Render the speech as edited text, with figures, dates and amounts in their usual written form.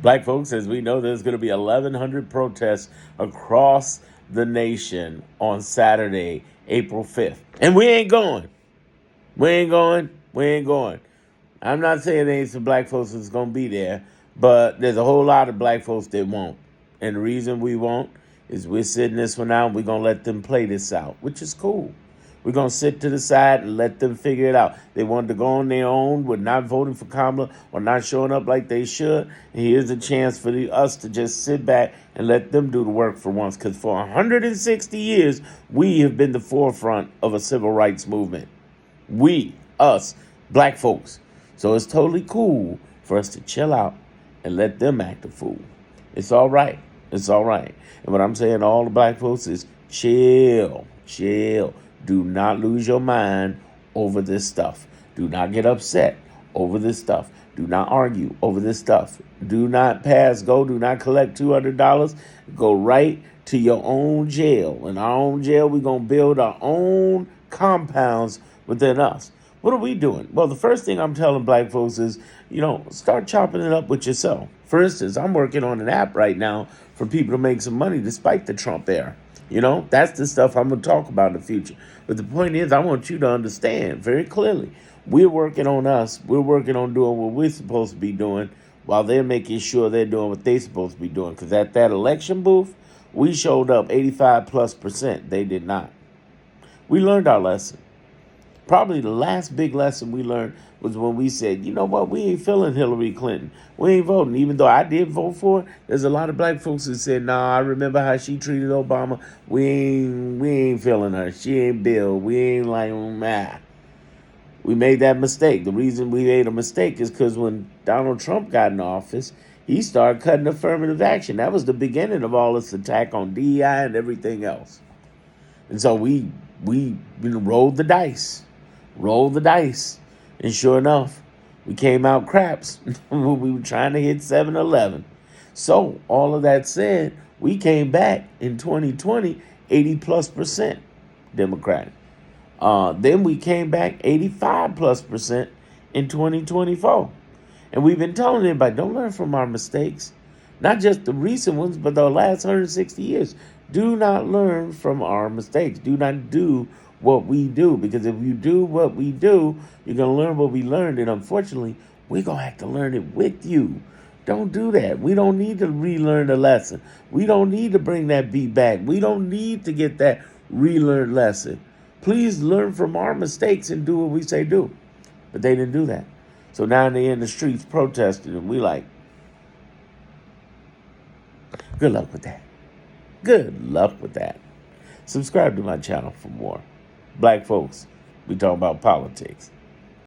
Black folks, as we know, there's going to be 1,100 protests across the nation on Saturday, April 5th. And we ain't going. We ain't going. We ain't going. I'm not saying there ain't some black folks that's going to be there, but there's a whole lot of black folks that won't. And the reason we won't is we're sitting this one out. We're going to let them play this out, which is cool. We're going to sit to the side and let them figure it out. They wanted to go on their own with not voting for Kamala or not showing up like they should. And here's a chance for us to just sit back and let them do the work for once. Because for 160 years, we have been the forefront of a civil rights movement. We, us, black folks. So it's totally cool for us to chill out and let them act a fool. It's all right. It's all right. And what I'm saying to all the black folks is chill, chill. Do not lose your mind over this stuff. Do not get upset over this stuff. Do not argue over this stuff. Do not pass go. Do not collect $200. Go right to your own jail. In our own jail, we're going to build our own compounds within us. What are we doing? Well, the first thing I'm telling black folks is, start chopping it up with yourself. For instance, I'm working on an app right now for people to make some money despite the Trump era. That's the stuff I'm going to talk about in the future. But the point is, I want you to understand very clearly, we're working on us. We're working on doing what we're supposed to be doing while they're making sure they're doing what they're supposed to be doing. Because at that election booth, we showed up 85+%. They did not. We learned our lesson. Probably the last big lesson we learned was when we said, you know what, we ain't feeling Hillary Clinton. We ain't voting. Even though I did vote for her, there's a lot of black folks who said, nah, I remember how she treated Obama. We ain't feeling her. She ain't Bill. We ain't like, We made that mistake. The reason we made a mistake is because when Donald Trump got in office, he started cutting affirmative action. That was the beginning of all this attack on DEI and everything else. And so we rolled the dice. And sure enough, we came out craps when we were trying to hit 7-11. So all of that said, we came back in 2020, 80+% Democratic. Then we came back 85+% in 2024. And we've been telling everybody, don't learn from our mistakes. Not just the recent ones, but the last 160 years. Do not learn from our mistakes. Do not do what we do. Because if you do what we do, you're going to learn what we learned. And unfortunately, we're going to have to learn it with you. Don't do that. We don't need to relearn the lesson. We don't need to bring that beat back. We don't need to get that relearned lesson. Please learn from our mistakes and do what we say do. But they didn't do that. So now they're in the streets protesting, and we like, good luck with that. Good luck with that. Subscribe to my channel for more. Black folks, we talk about politics.